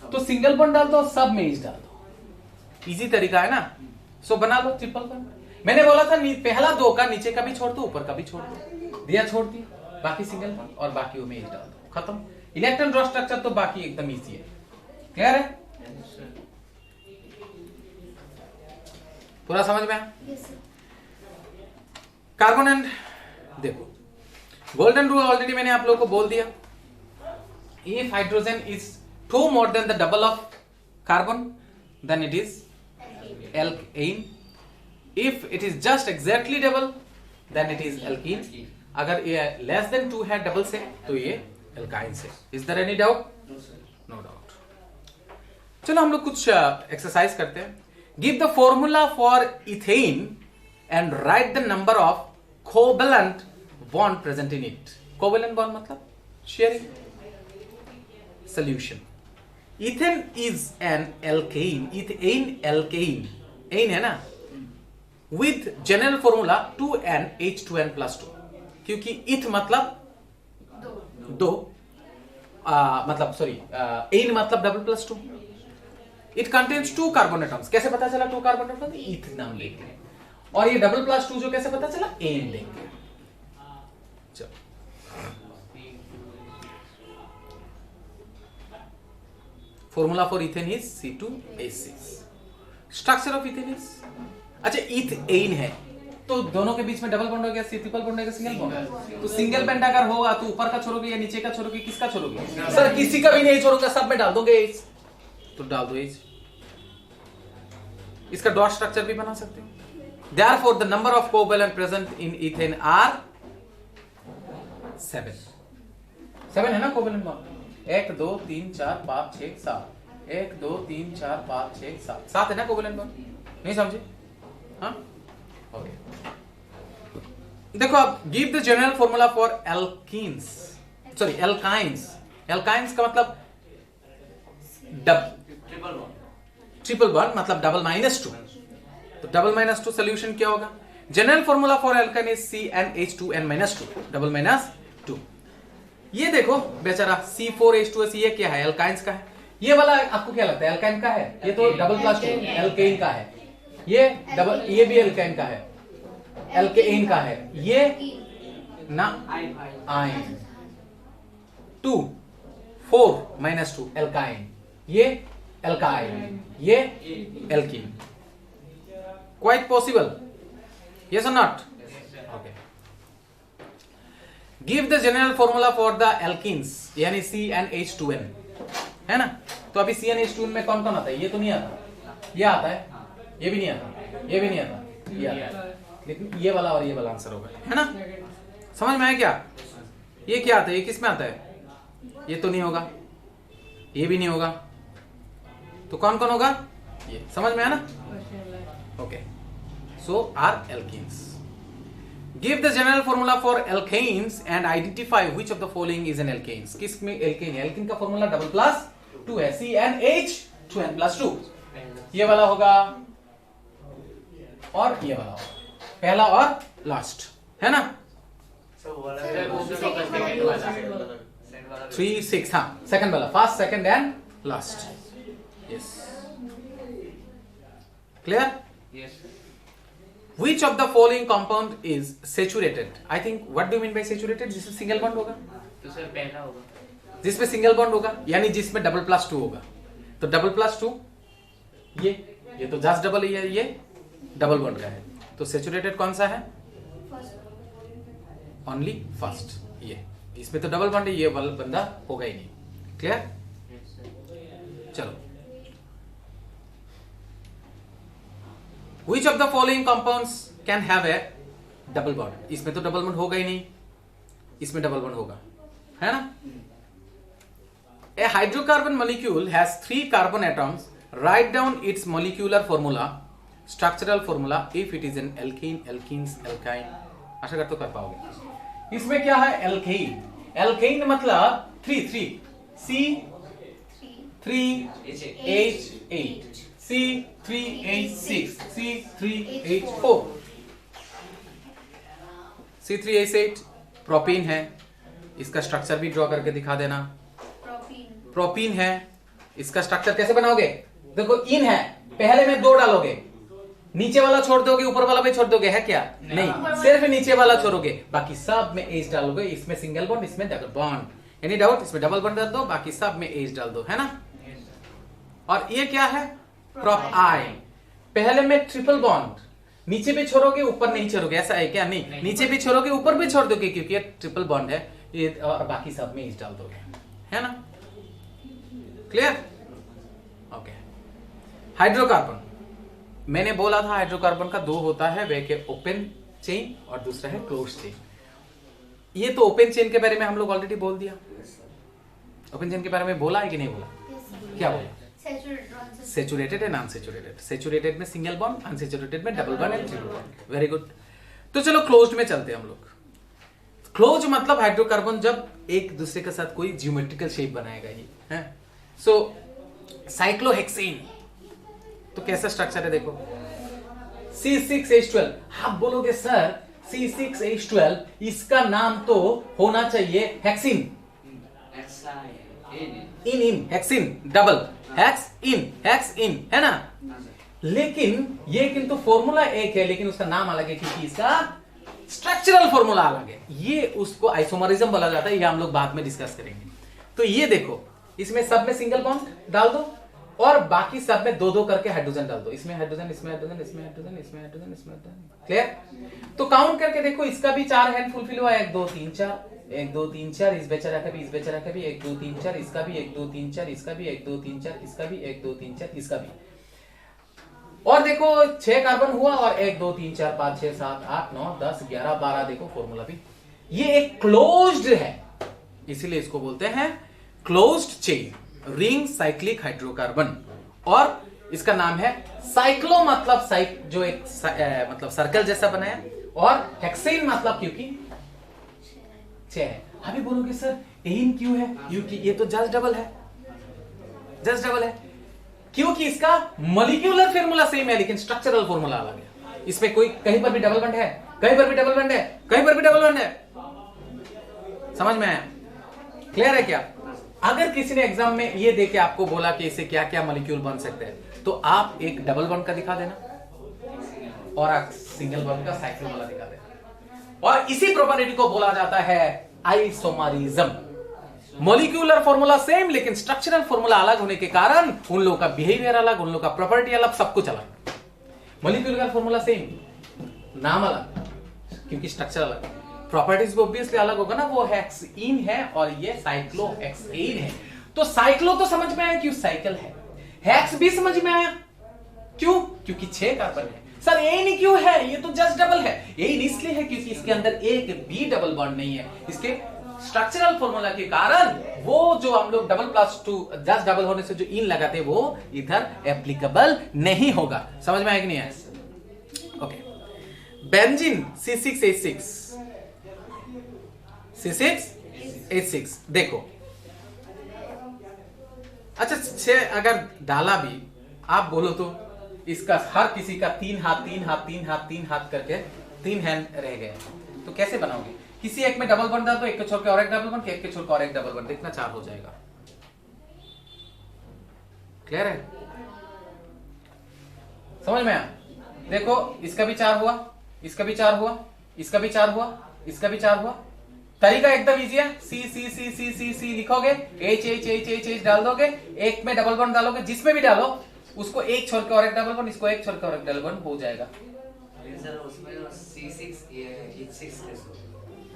तो सिंगल बॉन्ड डाल दो, सब में इस डाल दो। इजी तरीका है ना? सो बना लो ट्रिपल बॉन्ड। मैंने बोला था पहला 2 का नीचे का भी छोड़ दो, ऊपर का भी छोड़ दो, दिया छोड़ दिया, बाकी सिंगल बॉन्ड, और बाकी में इस डाल दो, खत्म। इलेक्ट्रॉन ड्रॉ स्ट्रक्चर तो बाकी एकदम इजी है। क्लियर है? पूरा समझ में आया? कार्बन एंड देखो, गोल्डन रूल ऑलरेडी मैंने आप लोगों को बोल दिया। If hydrogen is 2 more than the double of carbon, then it is alkane. If it is just exactly double, then it is alkene. अगर ये less than 2 है डबल से, तो ये alkyne से। Is there any doubt? No sir. No doubt. चलो हम लोग कुछ एक्सरसाइज करते हैं. Give the formula for ethane and write the number of covalent bond present in it. Covalent bond मतलब sharing. Solution. Ethane is an alkane. Ethane alkane. N है ना. With general formula 2NH2n+2. क्योंकि eth मतलब दो, मतलब sorry n मतलब double. It contains 2 carbon atoms. कैसे पता चला 2 कार्बन एटम्स? इथ नाम लेके. और ये डबल+2 जो कैसे पता चला? एन लेके. चलो formula for ethane is C2H6. Structure of ethane is, अच्छा इथ एन है तो दोनों के बीच में डबल बॉन्ड हो गया, ट्रिपल बॉन्ड हो गया, सिंगल बॉन्ड. तो सिंगल बॉन्ड अगर होगा तो ऊपर का छोड़ोगे या नीचे का छोड़ोगे? किसका छोड़ोगे? सर किसी का भी नहीं छोड़ूंगा, सब में डाल दोगे एच. तो डाल दो एच. इसका डॉट स्ट्रक्चर भी बना सकते हो. Therefore the number of covalent present in ethane are 7. 7 है ना कोवेलेंट बॉन्ड. 1 2 3 4 5 6 7. 1 2 3 4 5 6 7. 7 है ना कोवेलेंट बॉन्ड. नहीं समझे? हाँ ओके. देखो अब give the general formula for alkenes, sorry alkynes. Alkynes का मतलब ट्रिपल बॉन्ड मतलब डबल-2. तो डबल-2 सोल्यूशन क्या होगा? General formula for alkyne is CnH2n-2. डबल-2. ये देखो बेचारा C4H2S. ये क्या है? एल्काइंस का है. ये वाला आपको क्या लगता है? एल्काइन का है. ये तो डबल+2 एल्केन का है. ये डबल, ये भी एल्काइन का है, एल्केन का है. ये ना आयन. 2 4-2 एल्काइन. ये एल्काइन. ये एल्कीन. Quite possible. यस और not? Okay. Give the general formula for the alkenes यानी CnH2n. है ना. तो अभी CnH2n में कौन कौन आता है? ये तो नहीं आता. ये आता है. ये भी नहीं आता. ये भी नहीं आता. ये आता है. लेकिन ये वाला और ये वाला आंसर होगा. है ना. समझ में आया क्या? ये क्या आता है? ये किस में आता है? ये तो नहीं होगा. ये भी नहीं होगा. तो कौन कौन होगा? ये. समझ में आया ना? Okay. So are alkenes. Give the general formula for alkanes and identify which of the following is an alkanes. किस में एल्केन है? एल्केन का फॉर्मूला डबल+2 है. CnH2n+2. ये वाला होगा और ये वाला होगा. पहला और लास्ट. है ना. 3 6. हाँ सेकंड वाला. First second and last. Yes. Clear? Yes. Which of the following compound is saturated? I think what do you mean by saturated? जिसमें सिंगल बॉन्ड होगा. तो सर पहला होगा. जिसमें सिंगल बॉन्ड होगा यानी जिसमें डबल+2 होगा. तो डबल+2 ये तो जस्ट डबल ही है. ये डबल बॉन्ड का है. तो सैचुरेटेड कौन सा है? Only first. ये इसमें तो डबल बॉन्ड है. ये वाला बंदा होगा ही नहीं. क्लियर? चलो. Which of the following compounds can have a double bond? इसमें तो डबल बॉन्ड होगा ही नहीं. इसमें डबल बॉन्ड होगा. है ना. A hydrocarbon molecule has 3 carbon atoms. Write down its molecular formula, structural formula if it is an alkane, alkenes, alkyne. आशा करते हो कर पाओगे. इसमें क्या है? एल्केन. एल्केन मतलब 3 C3H8 C3H6 C3H4. C3H8 propene है. इसका स्ट्रक्चर भी ड्रॉ करके दिखा देना. प्रोपीन है. इसका स्ट्रक्चर कैसे बनाओगे? देखो इन है. पहले में 2 डालोगे. नीचे वाला छोड़ दोगे, ऊपर वाला भी छोड़ दोगे. है क्या? नहीं. सिर्फ नीचे वाला छोड़ोगे, बाकी सब में एच डालोगे. इसमें सिंगल बॉन्ड, इसमें डबल बॉन्ड. Any doubt? इसमें डबल बॉन्ड डाल दो, बाकी सब में एच डाल दो. है ना. और ये क्या है? प्रोपाइन. पहले में ट्रिपल बॉन्ड. नीचे भी छोड़ोगे, ऊपर नहीं छोड़ोगे. ऐसा है क्या? नहीं. नीचे भी छोड़ोगे, ऊपर भी छोड़ दोगे क्योंकि ये ट्रिपल बॉन्ड है. ये और बाकी सब में एच डाल दोगे. है ना. क्लियर? ओके. हाइड्रोकार्बन. मैंने बोला था हाइड्रोकार्बन का 2 होता है. वे के ओपन चेन और दूसरा है क्लोज चेन. ये तो ओपन चेन के बारे में हम लोग ऑलरेडी बोल दिया. ओपन चेन के बारे में बोला है कि नहीं बोला? क्या बोला? Saturated and unsaturated. सेचुरेटेड में सिंगल बॉन्ड, अनसेचुरेटेड में double bond and triple bond. Very good. तो चलो क्लोज्ड में चलते हैं हम लोग। क्लोज मतलब हाइड्रोकार्बन जब एक दूसरे के साथ कोई ज्योमेट्रिकल शेप बनाएगा ये है। सो साइक्लोहेक्सेन तो कैसा स्ट्रक्चर है देखो, C6H12। आप बोलोगे सर C6H12 इसका नाम तो होना चाहिए हेक्सिन, इन हेक्सिन डबल हेक्स इन है ना। लेकिन ये किंतु फॉर्मूला एक है, लेकिन उसका नाम अलग है क्योंकि इसका स्ट्रक्चरल फॉर्मूला अलग है। ये उसको आइसोमरिज्म बोला जाता है, ये हम लोग बाद में डिस्कस करेंगे। तो ये देखो, इसमें सब में सिंगल बॉन्ड डाल दो और बाकी सब में दो दो करके हाइड्रोजन डाल दो। इसमें हाइड्रोजन, इसमें हाइड्रोजन, इसमें हाइड्रोजन, इसमें हाइड्रोजन, इसमें हाइड्रोजन। क्लियर? तो काउंट करके देखो, इसका भी 4 हैंड फुलफिल हुआ। 1 2 3 4, 1 2 3 4, इस बेचारा का भी, इस बेचारा का भी 1 2 3 4, इसका भी 1 2 3 4, इसका भी 1 2 3 4, इसका भी 1 2 3 4, इसका भी। और देखो 6 कार्बन हुआ और 1 2 3 4 5 6 7 8 9 10 11 12। देखो फॉर्मूला भी ये एक क्लोज्ड है, इसीलिए इसको बोलते हैं closed chain ring cyclic hydrocarbon. और इसका नाम है साइक्लो, मतलब जो एक मतलब सर्कल जैसा बना है, और हेक्सेन मतलब क्योंकि 6 है। अभी बोलोगे सर एन क्यों है? क्योंकि ये तो जस्ट डबल है, जस्ट डबल है क्योंकि इसका मॉलिक्यूलर फार्मूला सेम है लेकिन स्ट्रक्चरल फार्मूला अलग है। इसमें कोई कहीं पर भी डबल बॉन्ड है, कहीं पर भी डबल बॉन्ड है, कहीं पर भी डबल बॉन्ड है। समझ में आया? क्लियर है क्या? अगर किसी ने एग्जाम में ये देके आपको बोला कि इससे क्या क्या मॉलिक्यूल बन सकते हैं, तो आप एक डबल बॉन्ड का दिखा देना और एक सिंगल बॉन्ड का साइक्लो वाला दिखा देना। और इसी प्रॉपर्टी को बोला जाता है आइसोमरिज्म। मॉलिक्यूलर फॉर्मूला सेम लेकिन स्ट्रक्चरल फॉर्मूला अलग होने के कारण उन लोगों का बिहेवियर अलग, उन लोगों का प्रॉपर्टी अलग, सब कुछ अलग। मॉलिक्यूलर फॉर्मूला सेम, नाम अलग क्योंकि स्ट्रक्चर अलग, प्रॉपर्टीज भी ऑब्वियसली अलग होगा ना। वो हेक्सीन है और ये साइक्लोहेक्सेन है। तो साइक्लो तो समझ में आया क्यों साइकिल है, हेक्स भी समझ में आया क्यों, क्योंकि 6 कार्बन है। सर एन क्यों है? ये तो जस्ट डबल है। एन इसलिए है क्योंकि इसके अंदर एक भी डबल बॉन्ड नहीं है। इसके स्ट्रक्चरल फॉर्मूला के कारण वो जो हम लोग double plus two just double होने से जो इन लगाते वो इधर एप्लीकेबल नहीं होगा। समझ में आया कि नहीं आया? ओके। बेंजीन C6H6, C6H6 देखो। अच्छा 6 अगर डाला भी आप बोलो तो इसका हर किसी का 3 हाथ 3 हाथ 3 हाथ 3 हाथ करके 3 हैंड रह गए, तो कैसे बनाओगे? किसी एक में डबल बॉन्ड डाल दो, एक को छोड़ के और एक डबल बॉन्ड, एक के छोड़ के और एक डबल बॉन्ड, देखना 4 हो जाएगा। क्लियर है? समझ में आया? देखो इसका भी 4 हुआ, इसका भी 4 हुआ, इसका भी 4 हुआ, इसका भी 4 हुआ। तरीका एकदम इजी है। सी सी सी सी सी सी लिखोगे, H H H H H डाल दोगे, एक में डबल बॉन्ड डालोगे, जिसमें भी डालो उसको एक छोड़ के और एक डबल बॉन्ड, इसको एक छोड़ के और एक डबल बॉन्ड हो जाएगा।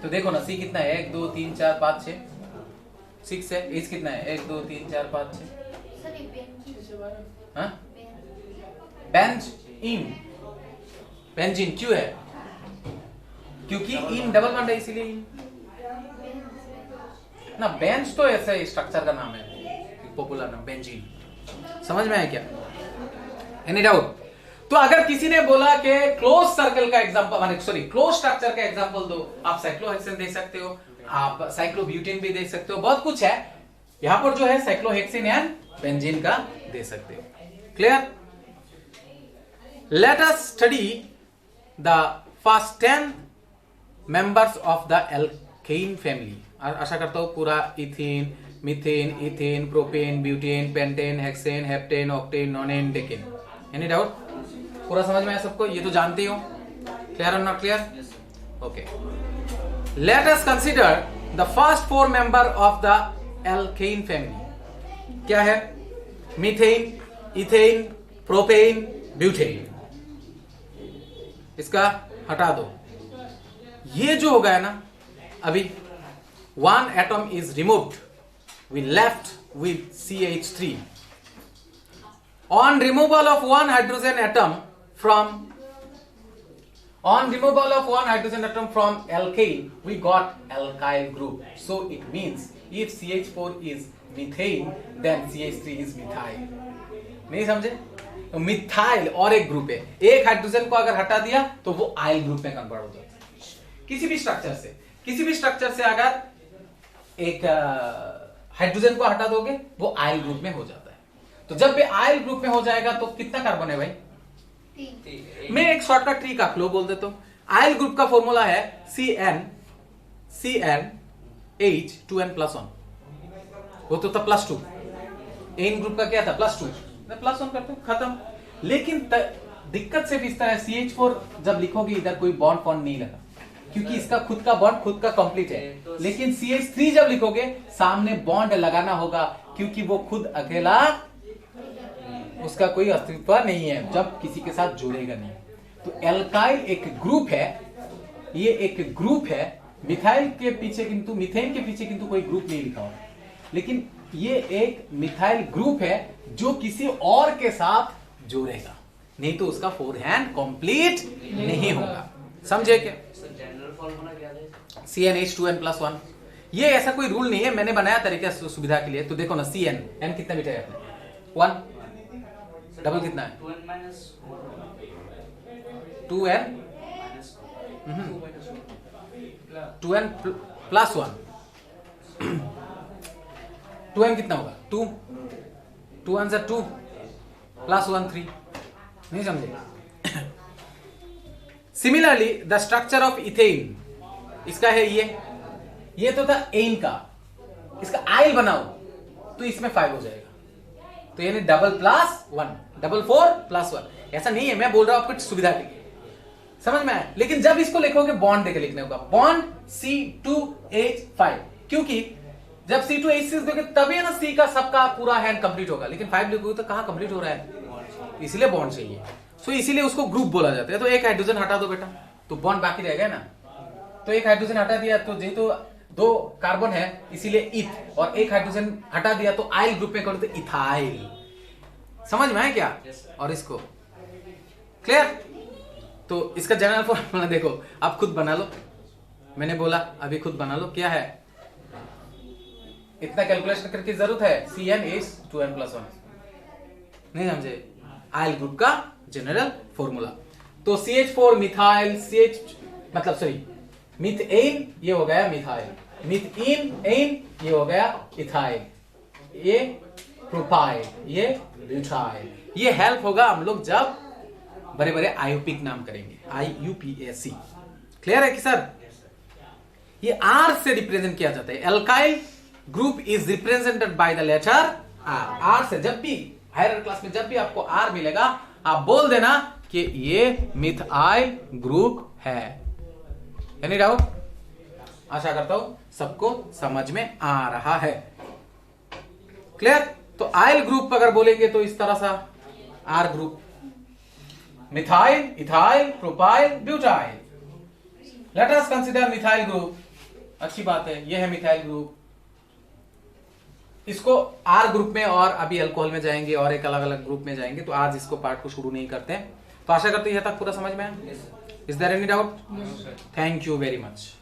तो देखो ना सी कितना है, 1 2 3 4 5 6 6 है। एच कितना है, 1 2 3 4 5 6। हाँ बेंजीन क्यों है? क्योंकि इन डबल बॉन्ड है इसीलिए इन ना। बेंज तो ऐसे स्ट्रक्चर का नाम है, पॉपुलर नाम बेंजीन। समझ में आया क्या? Any doubt? तो अगर किसी ने बोला कि क्लोज सर्कल का एग्जांपल माने सॉरी क्लोज स्ट्रक्चर का एग्जांपल दो, आप साइक्लोहेक्सेन दे सकते हो, आप साइक्लोब्यूटेन भी दे सकते हो, बहुत कुछ है यहां पर जो है साइक्लोहेक्सेन एंड बेंजीन का दे सकते हो। Clear? Let us study the first 10 members of the alkane family. आशा करता हूं पूरा ethane, methane, ethane, propane, butane, pentane, hexane, heptane, octane, nonane, decane. Any doubt? पूरा समझ में आया सबको? ये तो जानते हो। क्लियर और not clear? Okay. Let us consider the first 4 member of the alkane family. क्या है? Methane, ethane, propane, butane. इसका हटा दो। ये जो हो गया ना, अभी 1 atom is removed, we left with CH3. On removal of one hydrogen atom from alkane, we got alkyl group. So it means if CH4 is methane, then CH3 is methyl. नहीं समझे? तो मिथाइल और एक group है, एक hydrogen को अगर हटा दिया तो वो आइल ग्रुप में कन्वर्ट हो जाता है। किसी भी स्ट्रक्चर से अगर एक हाइड्रोजन को हटा दोगे वो आइल ग्रुप में हो जाता है। तो जब भी आइल ग्रुप में हो जाएगा तो कितना कार्बन है भाई? मैं एक शॉर्टकट ट्रिक आप लोग बोल देता हूं। आइल ग्रुप का फॉर्मूला है CnH2n+1। वो तो था +2। एन ग्रुप का क्या था? +2। मैं +1 करता हूं, खत्म। लेकिन दिक्कत सिर्फ इस तरह CH4 जब लिखोगे इधर कोई बॉन्ड नहीं लगा, क्योंकि इसका खुद का बॉन्ड खुद का कंप्लीट है। लेकिन CH3 जब लिखोगे सामने बॉन्ड लगाना होगा, क्योंकि वो खुद अकेला उसका कोई अस्तित्व नहीं है, जब किसी के साथ जुड़ेगा नहीं। तो एल्काइल एक ग्रुप है, ये एक ग्रुप है। मिथाइल के पीछे किंतु मीथेन के पीछे किंतु कोई ग्रुप नहीं लिखा हुआ, लेकिन ये एक मिथाइल ग्रुप है जो किसी और के साथ जुड़ेगा, नहीं तो उसका फोरहैंड कंप्लीट नहीं होगा। समझे क्या? जनरल फॉर्मूला क्या है? CnH2n+1। ये ऐसा कोई रूल नहीं है, मैंने बनाया तरीका सुविधा के लिए। तो देखो ना, Cn n कितना बिठाया आपने? 1। डबल कितना है? 2n 2n+1। 2n कितना होगा? 2। 2 आंसर 2 +1 3। नहीं समझे? Similarly the structure of ethane, इसका है ये तो था एन का, इसका आइल बनाओ तो इसमें 5 हो जाएगा। तो यानी +1 4+1। ऐसा नहीं है, मैं बोल रहा हूं आपको सुविधा के लिए, समझ में आया? लेकिन जब इसको लिखोगे बॉन्ड देके लिखने होगा, बॉन्ड C2H5, क्योंकि जब C2H6 दोगे तभी है ना C का सबका पूरा हैंड कंप्लीट होगा। लेकिन 5 लिखोगे तो कहां कंप्लीट हो रहा है? इसीलिए बॉन्ड चाहिए। सो इसीलिए उसको ग्रुप बोला जाता है। तो एक हाइड्रोजन हटा दो बेटा, तो बॉन्ड बाकी रहेगा ना। तो एक हाइड्रोजन हटा दिया तो जेहेतु 2 कार्बन है इसीलिए इथ, और एक हाइड्रोजन हटा दिया तो आइल ग्रुप में करो तो इथाइल। समझ में आया क्या? और इसको क्लियर? तो इसका जनरल फॉर्मूला देखो, आप खुद बना लो। मैंने बोला अभी खुद बना लो। क्या है? इतना कैलकुलेशन करने की जरूरत है? CnH2n+1। नहीं समझे? आइल ग्रुप का जनरल फॉर्मूला। तो CH4 मिथाइल, मीथेन ये हो गया मिथाइल, मीथेन ये हो गया इथाइल, ये प्रोपाइल, ये ब्यूटाइल। ये हेल्प होगा हम लोग जब बड़े बड़े आयुपिक नाम करेंगे, IUPAC। क्लियर है कि सर? ये R से रिप्रेजेंट किया जाता है। Alkyl group is represented by the letter R। R से जब भी हायर क्लास में जब भी आपको R मिलेगा, आप बोल देना कि ये मिथाइल ग्रुप है। Any doubt? आशा करता हूं सबको समझ में आ रहा है। क्लियर? तो आइल ग्रुप अगर बोलेंगे तो इस तरह सा R group, methyl, ethyl, propyl, butyl. Let us consider methyl group. अच्छी बात है, यह है मिथाइल ग्रुप। इसको R ग्रुप में और अभी अल्कोहल में जाएंगे और एक अलग अलग ग्रुप में जाएंगे, तो आज इसको पार्ट को शुरू नहीं करते हैं। तो आशा करते हैं यह तक पूरा समझ में आया। Is there any doubt? Thank you very much.